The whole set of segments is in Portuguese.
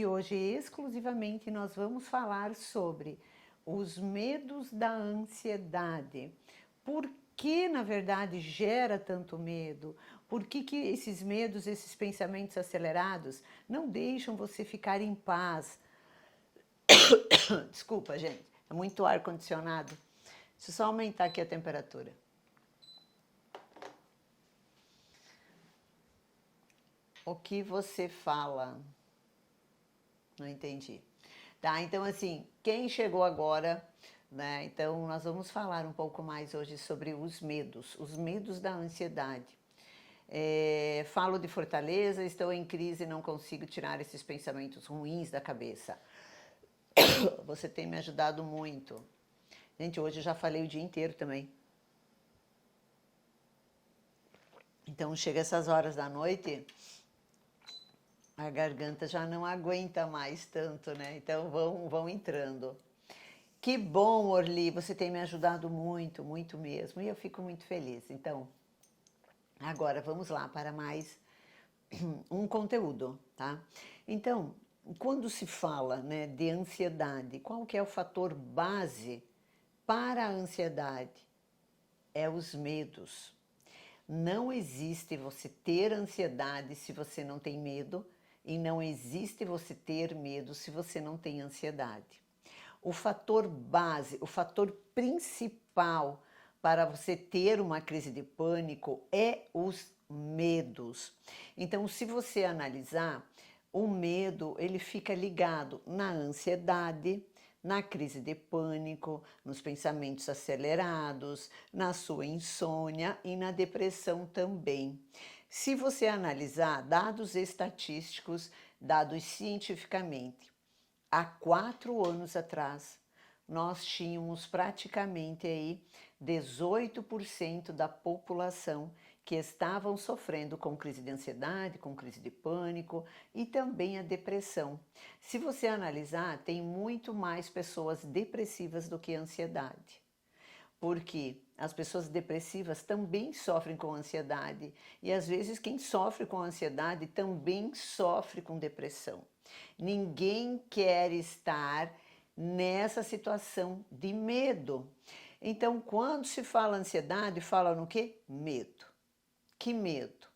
E hoje, exclusivamente, nós vamos falar sobre os medos da ansiedade. Por que, na verdade, gera tanto medo? Por que esses medos, esses pensamentos acelerados não deixam você ficar em paz? Desculpa, gente, é muito ar-condicionado. Deixa eu só aumentar aqui a temperatura. O que você fala? Não entendi. Tá, então assim, quem chegou agora, né? Então nós vamos falar um pouco mais hoje sobre os medos da ansiedade. Falo de fortaleza, estou em crise e não consigo tirar esses pensamentos ruins da cabeça. Você tem me ajudado muito. Gente, hoje eu já falei o dia inteiro também. Então chega essas horas da noite, a garganta já não aguenta mais tanto, né? Então vão entrando. Que bom, Orli, você tem me ajudado muito, muito mesmo, e eu fico muito feliz. Então, agora vamos lá para mais um conteúdo, tá? Então, quando se fala, né, de ansiedade, qual que é o fator base para a ansiedade? É os medos. Não existe você ter ansiedade se você não tem medo, e não existe você ter medo se você não tem ansiedade. O fator base, o fator principal para você ter uma crise de pânico é os medos. Então, se você analisar, o medo ele fica ligado na ansiedade, na crise de pânico, nos pensamentos acelerados, na sua insônia e na depressão também. Se você analisar dados estatísticos, dados cientificamente, há 4 anos atrás, nós tínhamos praticamente aí 18% da população que estavam sofrendo com crise de ansiedade, com crise de pânico e também a depressão. Se você analisar, tem muito mais pessoas depressivas do que ansiedade. Porque as pessoas depressivas também sofrem com ansiedade e às vezes quem sofre com ansiedade também sofre com depressão. Ninguém quer estar nessa situação de medo. Então, quando se fala ansiedade, fala no quê? Medo. Que medo?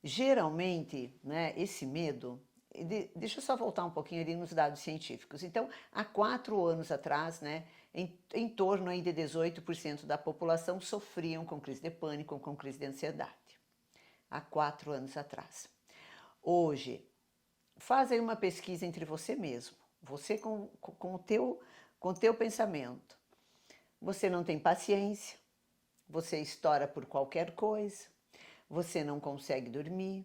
Geralmente, né, esse medo, deixa eu só voltar um pouquinho ali nos dados científicos. Então, há 4 anos atrás, né, em torno aí de 18% da população sofriam com crise de pânico, com crise de ansiedade. Há 4 anos atrás. Hoje, faz aí uma pesquisa entre você mesmo, você com o teu pensamento. Você não tem paciência, você estoura por qualquer coisa, você não consegue dormir,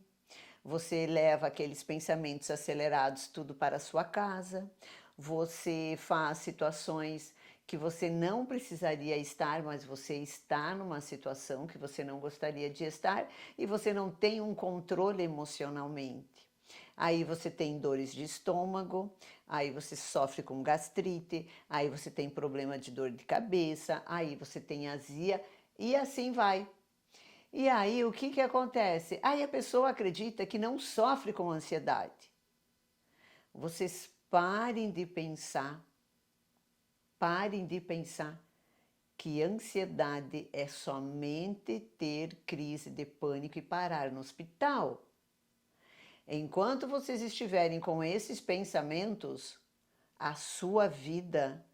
você leva aqueles pensamentos acelerados tudo para a sua casa, você faz situações que você não precisaria estar, mas você está numa situação que você não gostaria de estar e você não tem um controle emocionalmente. Aí você tem dores de estômago, aí você sofre com gastrite, aí você tem problema de dor de cabeça, aí você tem azia e assim vai. E aí o que acontece? Aí a pessoa acredita que não sofre com ansiedade. Vocês parem de pensar que ansiedade é somente ter crise de pânico e parar no hospital. Enquanto vocês estiverem com esses pensamentos, a sua vida,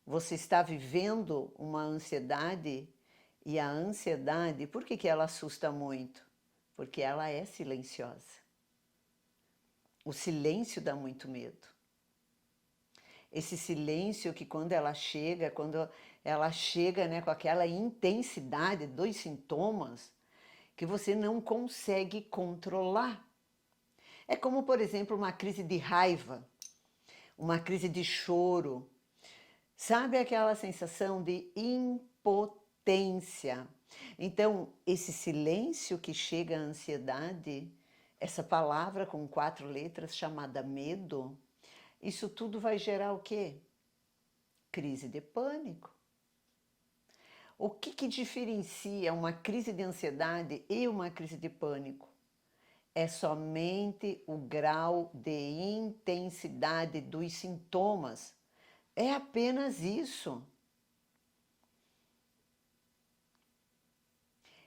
você está vivendo uma ansiedade, e a ansiedade, por que ela assusta muito? Porque ela é silenciosa. O silêncio dá muito medo. Esse silêncio que quando ela chega, né, com aquela intensidade dos sintomas, que você não consegue controlar. É como, por exemplo, uma crise de raiva, uma crise de choro. Sabe aquela sensação de impotência? Então, esse silêncio que chega à ansiedade, essa palavra com 4 letras chamada medo, isso tudo vai gerar o quê? Crise de pânico. O que diferencia uma crise de ansiedade e uma crise de pânico? é somente o grau de intensidade dos sintomas. É apenas isso.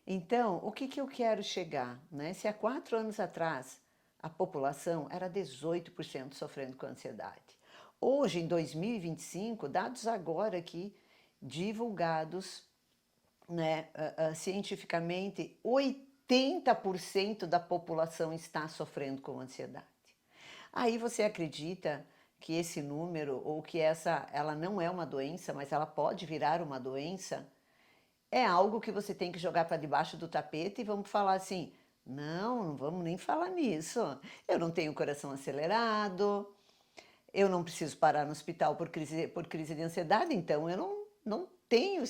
Então, o que eu quero chegar, né? Se há 4 anos atrás a população era 18% sofrendo com ansiedade. Hoje, em 2025, dados agora aqui divulgados, né, cientificamente, 80% da população está sofrendo com ansiedade. Aí você acredita que esse número, ou que ela não é uma doença, mas ela pode virar uma doença? É algo que você tem que jogar para debaixo do tapete e vamos falar assim, não vamos nem falar nisso. Eu não tenho coração acelerado, eu não preciso parar no hospital por crise de ansiedade, então eu não tenho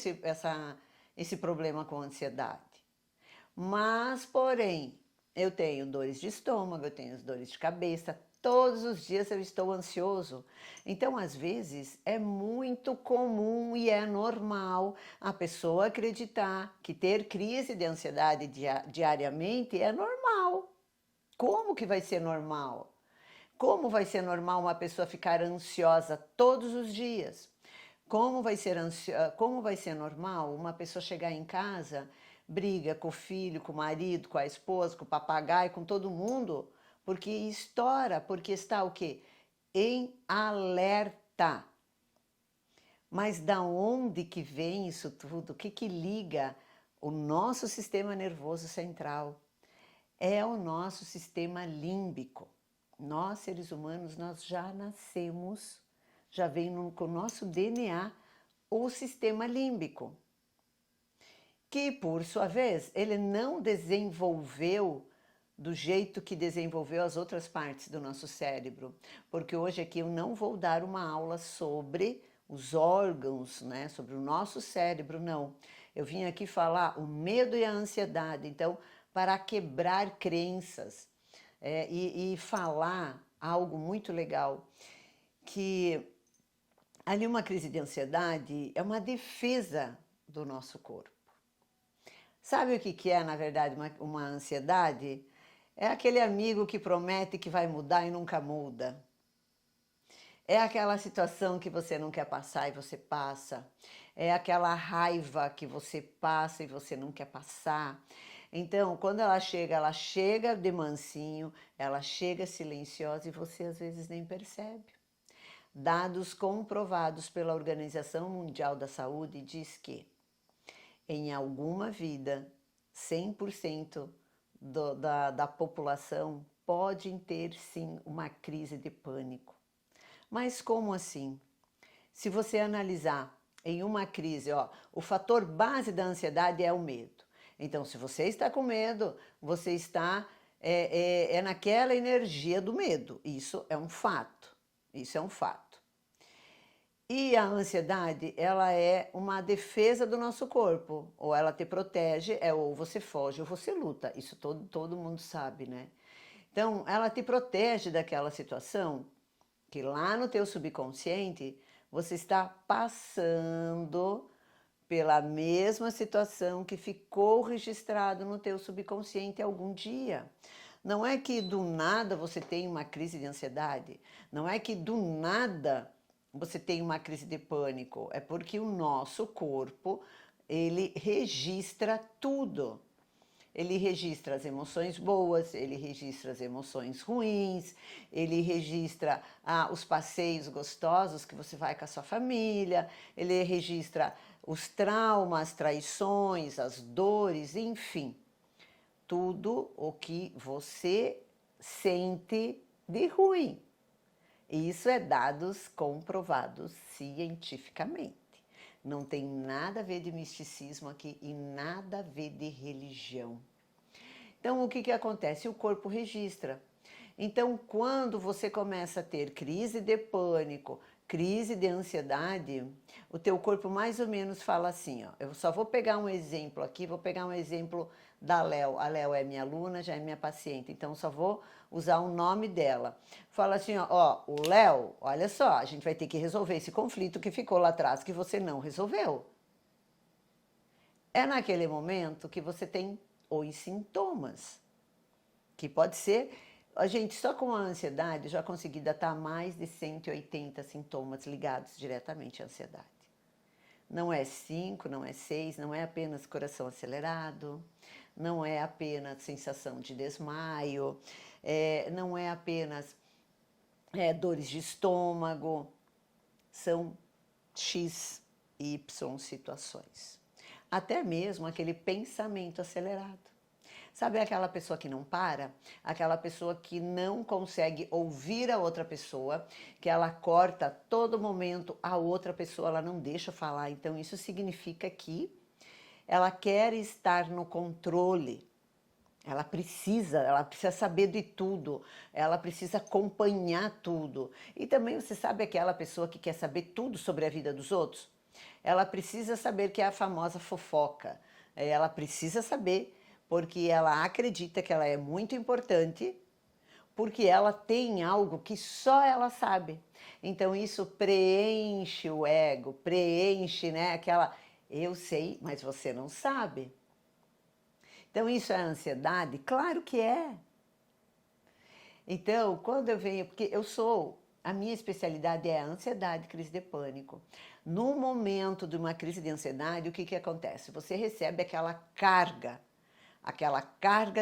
esse problema com ansiedade. Mas, porém, eu tenho dores de estômago, eu tenho dores de cabeça, todos os dias eu estou ansioso. Então, às vezes, é muito comum e é normal a pessoa acreditar que ter crise de ansiedade diariamente é normal. Como que vai ser normal? Como vai ser normal uma pessoa ficar ansiosa todos os dias? Como vai ser normal uma pessoa chegar em casa, briga com o filho, com o marido, com a esposa, com o papagaio, com todo mundo, porque estoura, porque está o quê? Em alerta. Mas da onde que vem isso tudo? O que liga o nosso sistema nervoso central? É o nosso sistema límbico. Nós, seres humanos, nós já nascemos, já vem com o nosso DNA o sistema límbico, que, por sua vez, ele não desenvolveu do jeito que desenvolveu as outras partes do nosso cérebro, porque hoje aqui eu não vou dar uma aula sobre os órgãos, né, sobre o nosso cérebro, não. Eu vim aqui falar o medo e a ansiedade, então, para quebrar crenças e falar algo muito legal, que ali uma crise de ansiedade é uma defesa do nosso corpo. Sabe o que é, na verdade, uma ansiedade? É aquele amigo que promete que vai mudar e nunca muda. É aquela situação que você não quer passar e você passa. É aquela raiva que você passa e você não quer passar. Então, quando ela chega de mansinho, ela chega silenciosa e você às vezes nem percebe. Dados comprovados pela Organização Mundial da Saúde diz que em alguma vida, 100% da população podem ter sim uma crise de pânico. Mas como assim? Se você analisar em uma crise, o fator base da ansiedade é o medo. Então, se você está com medo, você está naquela energia do medo. Isso é um fato. Isso é um fato. E a ansiedade, ela é uma defesa do nosso corpo. Ou ela te protege, ou você foge ou você luta. Isso todo mundo sabe, né? Então, ela te protege daquela situação que lá no teu subconsciente você está passando pela mesma situação que ficou registrado no teu subconsciente algum dia. Não é que do nada você tem uma crise de ansiedade, não é que do nada você tem uma crise de pânico, é porque o nosso corpo, ele registra tudo. Ele registra as emoções boas, ele registra as emoções ruins, ele registra os passeios gostosos que você vai com a sua família, ele registra os traumas, traições, as dores, enfim. Tudo o que você sente de ruim. Isso é dados comprovados cientificamente. Não tem nada a ver de misticismo aqui e nada a ver de religião. Então, o que acontece? O corpo registra. Então, quando você começa a ter crise de pânico, crise de ansiedade, o teu corpo mais ou menos fala assim, eu só vou pegar um exemplo aqui, vou pegar um exemplo da Léo. A Léo é minha aluna, já é minha paciente, então só vou usar o nome dela. Fala assim, o Léo, olha só, a gente vai ter que resolver esse conflito que ficou lá atrás, que você não resolveu. É naquele momento que você tem os sintomas. que pode ser... A gente, só com a ansiedade, já consegui datar mais de 180 sintomas ligados diretamente à ansiedade. Não é 5, não é 6, não é apenas coração acelerado, não é apenas sensação de desmaio, não é apenas dores de estômago, são X, Y situações. Até mesmo aquele pensamento acelerado. Sabe aquela pessoa que não para? Aquela pessoa que não consegue ouvir a outra pessoa, que ela corta a todo momento a outra pessoa, ela não deixa falar. Então isso significa que ela quer estar no controle. Ela precisa saber de tudo, ela precisa acompanhar tudo. E também você sabe aquela pessoa que quer saber tudo sobre a vida dos outros? Ela precisa saber que é a famosa fofoca. Ela precisa saber porque ela acredita que ela é muito importante, porque ela tem algo que só ela sabe. Então isso preenche o ego, preenche, né, aquela eu sei, mas você não sabe. Então isso é ansiedade? Claro que é. Então, quando eu venho, porque a minha especialidade é a ansiedade, crise de pânico. No momento de uma crise de ansiedade, o que que acontece? Você recebe aquela carga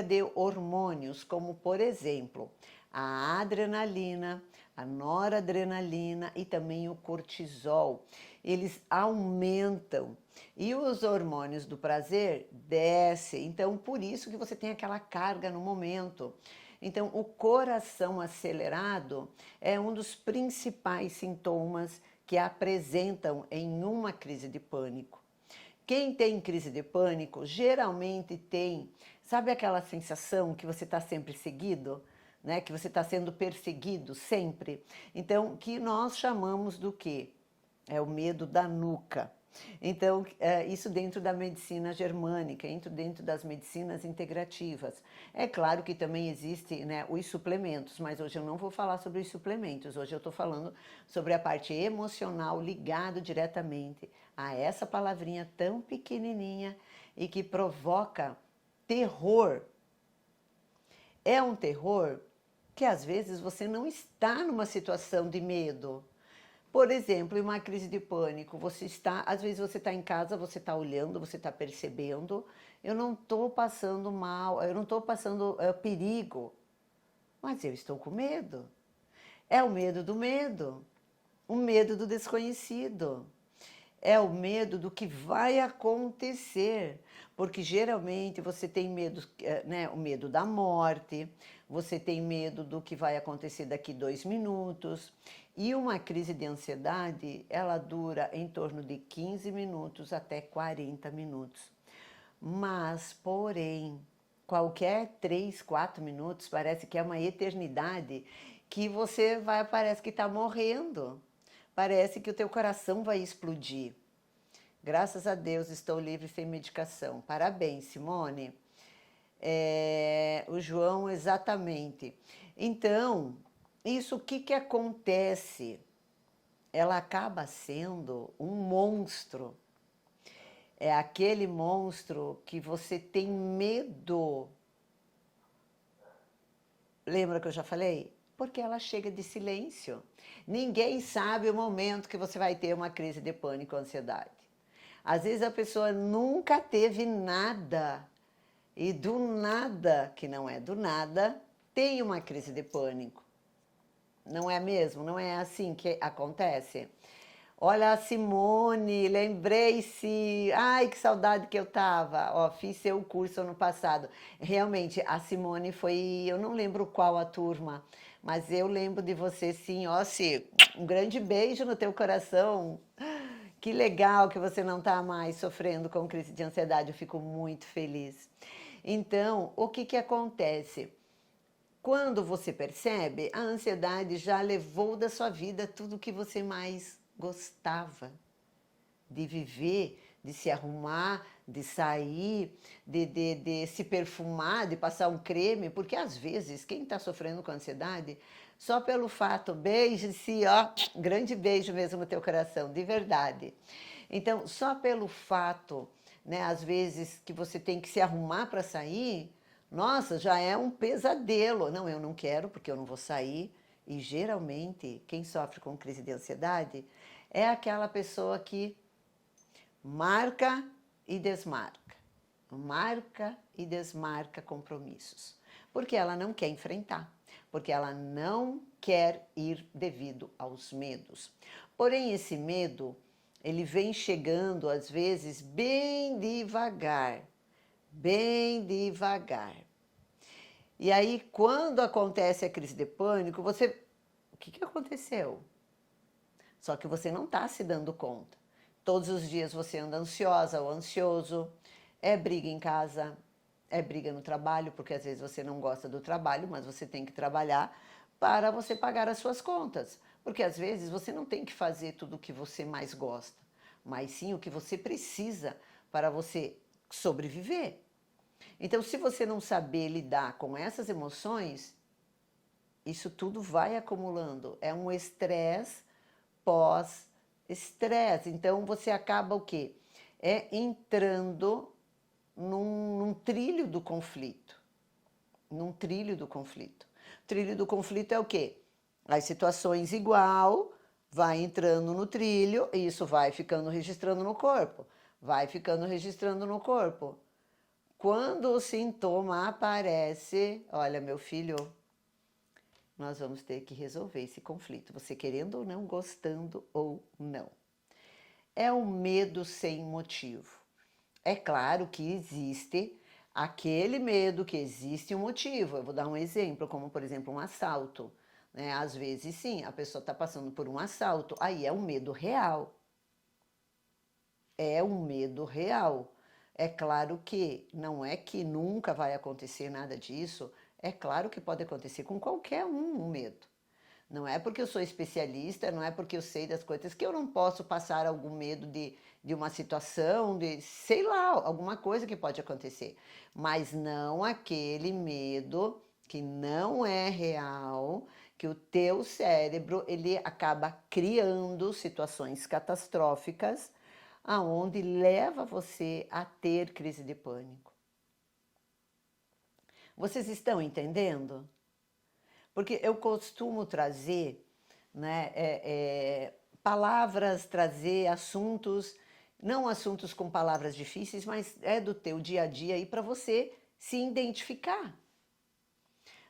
de hormônios, como por exemplo, a adrenalina, a noradrenalina e também o cortisol. Eles aumentam e os hormônios do prazer descem. Então, por isso que você tem aquela carga no momento. Então, o coração acelerado é um dos principais sintomas que apresentam em uma crise de pânico. Quem tem crise de pânico geralmente tem, sabe aquela sensação que você está sempre seguido? Né? Que você está sendo perseguido sempre? Então, que nós chamamos do quê? É o medo da nuca. Então, isso dentro da medicina germânica, dentro das medicinas integrativas. É claro que também existem, né, os suplementos, mas hoje eu não vou falar sobre os suplementos, hoje eu estou falando sobre a parte emocional ligada diretamente a essa palavrinha tão pequenininha e que provoca terror. É um terror que às vezes você não está numa situação de medo. Por exemplo, em uma crise de pânico, às vezes você está em casa, você está olhando, você está percebendo, eu não estou passando mal, eu não estou passando perigo, mas eu estou com medo. É o medo, o medo do desconhecido. É o medo do que vai acontecer, porque geralmente você tem medo, né, o medo da morte, você tem medo do que vai acontecer daqui 2 minutos, e uma crise de ansiedade, ela dura em torno de 15 minutos até 40 minutos. Mas, porém, qualquer 3, 4 minutos parece que é uma eternidade, que parece que está morrendo. Parece que o teu coração vai explodir. Graças a Deus estou livre sem medicação. Parabéns, Simone. O João, exatamente. Então, isso o que acontece? Ela acaba sendo um monstro. É aquele monstro que você tem medo. Lembra que eu já falei? Porque ela chega de silêncio. Ninguém sabe o momento que você vai ter uma crise de pânico ou ansiedade. Às vezes a pessoa nunca teve nada e do nada, que não é do nada, tem uma crise de pânico. Não é mesmo? Não é assim que acontece? Olha a Simone, lembrei-se, ai que saudade que eu tava, ó, fiz seu curso ano passado. Realmente, a Simone foi, eu não lembro qual a turma, mas eu lembro de você sim, ó, Si, um grande beijo no teu coração. Que legal que você não está mais sofrendo com crise de ansiedade, eu fico muito feliz. Então, o que acontece? Quando você percebe, a ansiedade já levou da sua vida tudo o que você mais gostava de viver, de se arrumar, de sair, de se perfumar, de passar um creme, porque às vezes quem está sofrendo com ansiedade, só pelo fato, beijo-se, ó, grande beijo mesmo no teu coração, de verdade. Então, só pelo fato, né, às vezes que você tem que se arrumar para sair, Nossa, já é um pesadelo. Não, eu não quero porque eu não vou sair. E geralmente, quem sofre com crise de ansiedade é aquela pessoa que marca e desmarca, marca e desmarca compromissos, porque ela não quer enfrentar, porque ela não quer ir devido aos medos. Porém, esse medo, ele vem chegando às vezes bem devagar, bem devagar. E aí, quando acontece a crise de pânico, você... O que aconteceu? Só que você não está se dando conta. Todos os dias você anda ansiosa ou ansioso, é briga em casa, é briga no trabalho, porque às vezes você não gosta do trabalho, mas você tem que trabalhar para você pagar as suas contas. Porque às vezes você não tem que fazer tudo o que você mais gosta, mas sim o que você precisa para você sobreviver. Então, se você não saber lidar com essas emoções, isso tudo vai acumulando. É um estresse pós-estresse. Então, você acaba o quê? Entrando num trilho do conflito. Num trilho do conflito. O trilho do conflito é o quê? As situações igual, vai entrando no trilho e isso vai ficando registrando no corpo. Vai ficando registrando no corpo. Quando o sintoma aparece, olha, meu filho, nós vamos ter que resolver esse conflito, você querendo ou não, gostando ou não. É um medo sem motivo. É claro que existe aquele medo que existe um motivo. Eu vou dar um exemplo, como por exemplo um assalto. Né? Às vezes sim, a pessoa está passando por um assalto, aí é um medo real. É um medo real. É claro que não é que nunca vai acontecer nada disso, é claro que pode acontecer com qualquer um medo. Não é porque eu sou especialista, não é porque eu sei das coisas que eu não posso passar algum medo de uma situação, de sei lá, alguma coisa que pode acontecer. Mas não aquele medo que não é real, que o teu cérebro ele acaba criando situações catastróficas aonde leva você a ter crise de pânico. Vocês estão entendendo? Porque eu costumo trazer, né, palavras, trazer assuntos, não assuntos com palavras difíceis, mas é do teu dia a dia aí para você se identificar.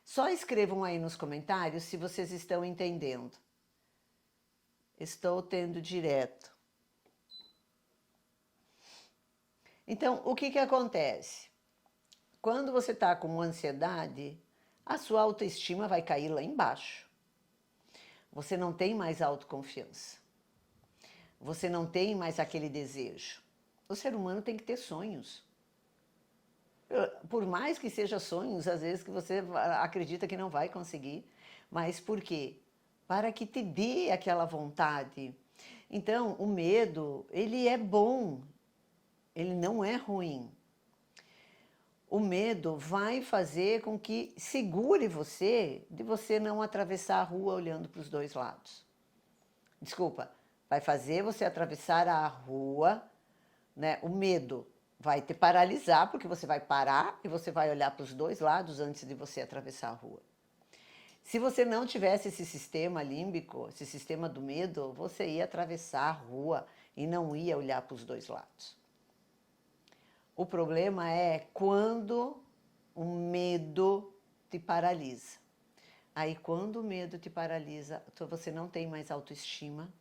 Só escrevam aí nos comentários se vocês estão entendendo. Estou tendo direto. Então, o que acontece? Quando você está com ansiedade, a sua autoestima vai cair lá embaixo. Você não tem mais autoconfiança. Você não tem mais aquele desejo. O ser humano tem que ter sonhos. Por mais que sejam sonhos, às vezes que você acredita que não vai conseguir. Mas por quê? Para que te dê aquela vontade. Então, o medo, ele é bom. Ele não é ruim. O medo vai fazer com que segure você de você não atravessar a rua olhando para os dois lados. Desculpa, vai fazer você atravessar a rua, né? O medo vai te paralisar, porque você vai parar e você vai olhar para os dois lados antes de você atravessar a rua. Se você não tivesse esse sistema límbico, esse sistema do medo, você ia atravessar a rua e não ia olhar para os dois lados. O problema é quando o medo te paralisa. Aí quando o medo te paralisa, você não tem mais autoestima.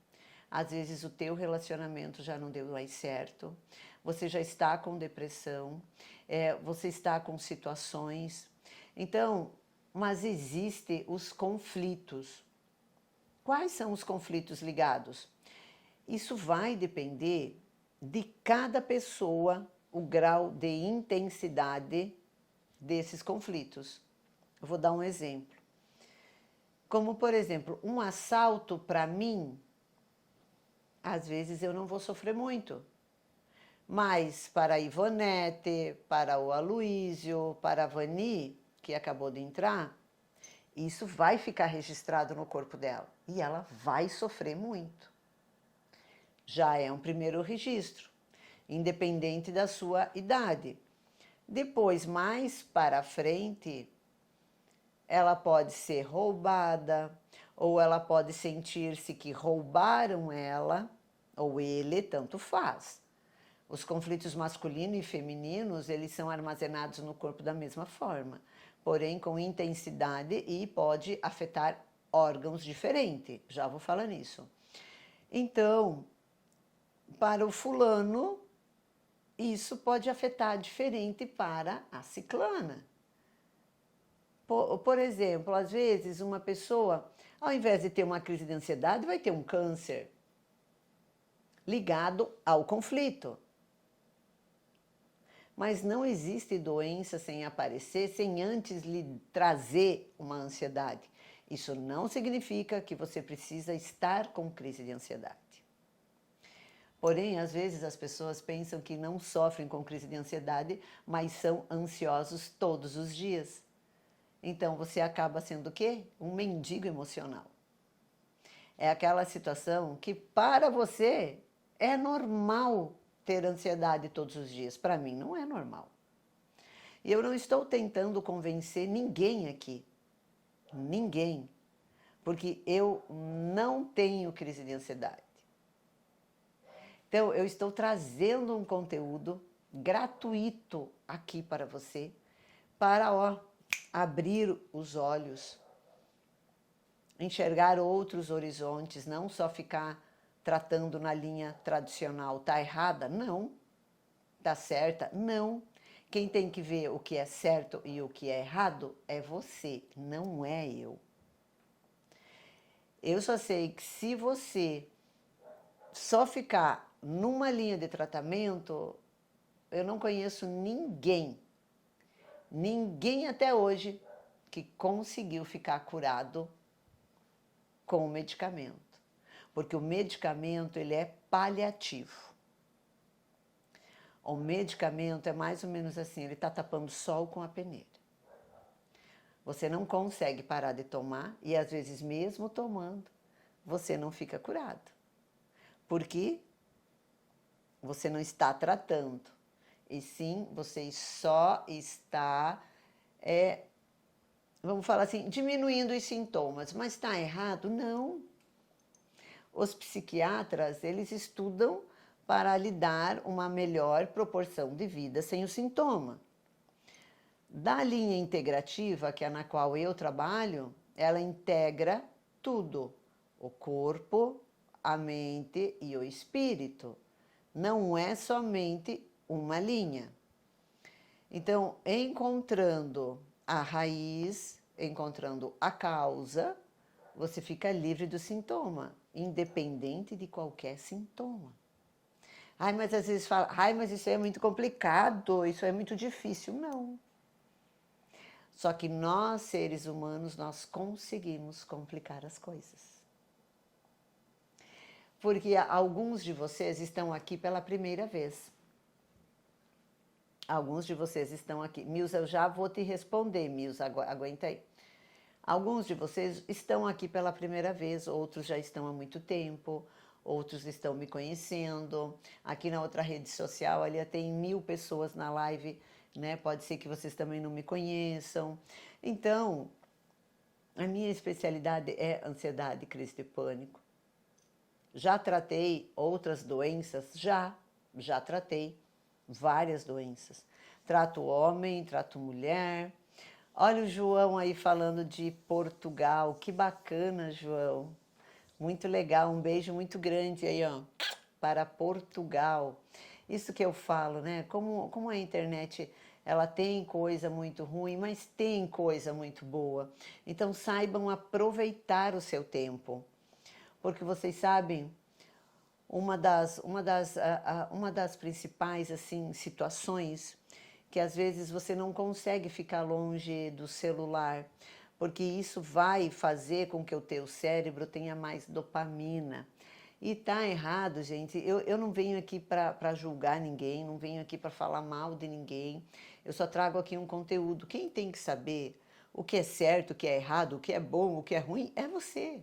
Às vezes o teu relacionamento já não deu mais certo. Você já está com depressão. Você está com situações. Então, mas existem os conflitos. Quais são os conflitos ligados? Isso vai depender de cada pessoa, o grau de intensidade desses conflitos. Eu vou dar um exemplo. Como, por exemplo, um assalto para mim, às vezes eu não vou sofrer muito. Mas para a Ivonete, para o Aloísio, para a Vani, que acabou de entrar, isso vai ficar registrado no corpo dela. E ela vai sofrer muito. Já é um primeiro registro, independente da sua idade. Depois, mais para frente, ela pode ser roubada, ou ela pode sentir-se que roubaram ela, ou ele, tanto faz. Os conflitos masculinos e femininos, eles são armazenados no corpo da mesma forma, porém com intensidade e pode afetar órgãos diferentes. Já vou falar nisso. Então, para o fulano, isso pode afetar diferente para a ciclana. Por exemplo, às vezes uma pessoa, ao invés de ter uma crise de ansiedade, vai ter um câncer ligado ao conflito. Mas não existe doença sem aparecer, sem antes lhe trazer uma ansiedade. Isso não significa que você precisa estar com crise de ansiedade. Porém, às vezes as pessoas pensam que não sofrem com crise de ansiedade, mas são ansiosos todos os dias. Então você acaba sendo o quê? Um mendigo emocional. É aquela situação que para você é normal ter ansiedade todos os dias. Para mim não é normal. E eu não estou tentando convencer ninguém aqui. Ninguém. Porque eu não tenho crise de ansiedade. Então, eu estou trazendo um conteúdo gratuito aqui para você, para abrir os olhos, enxergar outros horizontes, não só ficar tratando na linha tradicional. Tá errada? Não. Tá certa? Não. Quem tem que ver o que é certo e o que é errado é você, não é eu. Eu só sei que se você só ficar numa linha de tratamento, eu não conheço ninguém até hoje que conseguiu ficar curado com o medicamento. Porque o medicamento, ele é paliativo. O medicamento é mais ou menos assim, ele está tapando o sol com a peneira. Você não consegue parar de tomar e às vezes mesmo tomando, você não fica curado. Porque você não está tratando, e sim, você só está, vamos falar assim, diminuindo os sintomas. Mas está errado? Não. Os psiquiatras, eles estudam para lhe dar uma melhor proporção de vida sem o sintoma. Da linha integrativa, que é na qual eu trabalho, ela integra tudo, o corpo, a mente e o espírito. Não é somente uma linha. Então, encontrando a raiz, encontrando a causa, você fica livre do sintoma, independente de qualquer sintoma. Ai, mas às vezes fala, ai, mas isso é muito complicado, isso é muito difícil. Não. Só que nós, seres humanos, nós conseguimos complicar as coisas. Porque alguns de vocês estão aqui pela primeira vez. Alguns de vocês estão aqui. Milza, eu já vou te responder, Milza, aguenta aí. Alguns de vocês estão aqui pela primeira vez, outros já estão há muito tempo, outros estão me conhecendo. Aqui na outra rede social, ali tem 1000 pessoas na live, né? Pode ser que vocês também não me conheçam. Então, a minha especialidade é ansiedade, crise de pânico. Já tratei outras doenças? Já tratei várias doenças. Trato homem, trato mulher. Olha o João aí falando de Portugal. Que bacana, João. Muito legal, um beijo muito grande aí, ó, para Portugal. Isso que eu falo, né? Como a internet, ela tem coisa muito ruim, mas tem coisa muito boa. Então saibam aproveitar o seu tempo. Porque vocês sabem, uma das principais assim, situações que às vezes você não consegue ficar longe do celular, porque isso vai fazer com que o teu cérebro tenha mais dopamina. E tá errado, gente. Eu não venho aqui para julgar ninguém, não venho aqui para falar mal de ninguém. Eu só trago aqui um conteúdo. Quem tem que saber o que é certo, o que é errado, o que é bom, o que é ruim, é você.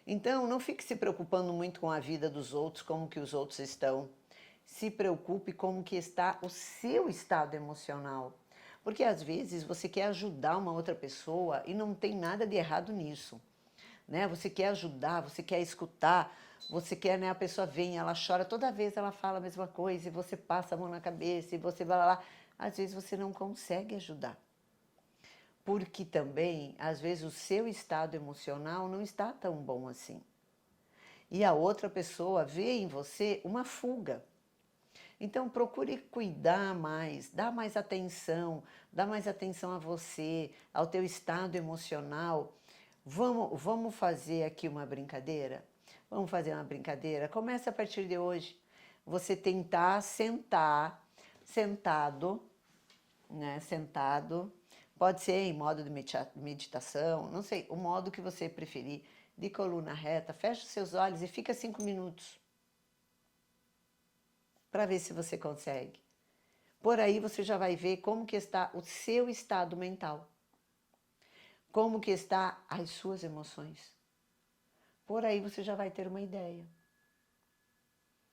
Então, não fique se preocupando muito com a vida dos outros, como que os outros estão. se preocupe como que está o seu estado emocional. Porque às vezes você quer ajudar uma outra pessoa e não tem nada de errado nisso, né? Você quer ajudar, você quer escutar, você quer, né? A pessoa vem, ela chora, toda vez ela fala a mesma coisa e você passa a mão na cabeça e você vai lá. Às vezes você não consegue ajudar. Porque também, às vezes, o seu estado emocional não está tão bom assim. E a outra pessoa vê em você uma fuga. Então procure cuidar mais, dá mais atenção a você, ao teu estado emocional. Vamos fazer aqui uma brincadeira? Vamos fazer uma brincadeira? Começa a partir de hoje. Você tentar sentar, sentado, né? Sentado. Pode ser em modo de meditação, não sei, o modo que você preferir, de coluna reta. Fecha os seus olhos e fica 5 minutos para ver se você consegue. Por aí você já vai ver como que está o seu estado mental, como que está as suas emoções. Por aí você já vai ter uma ideia.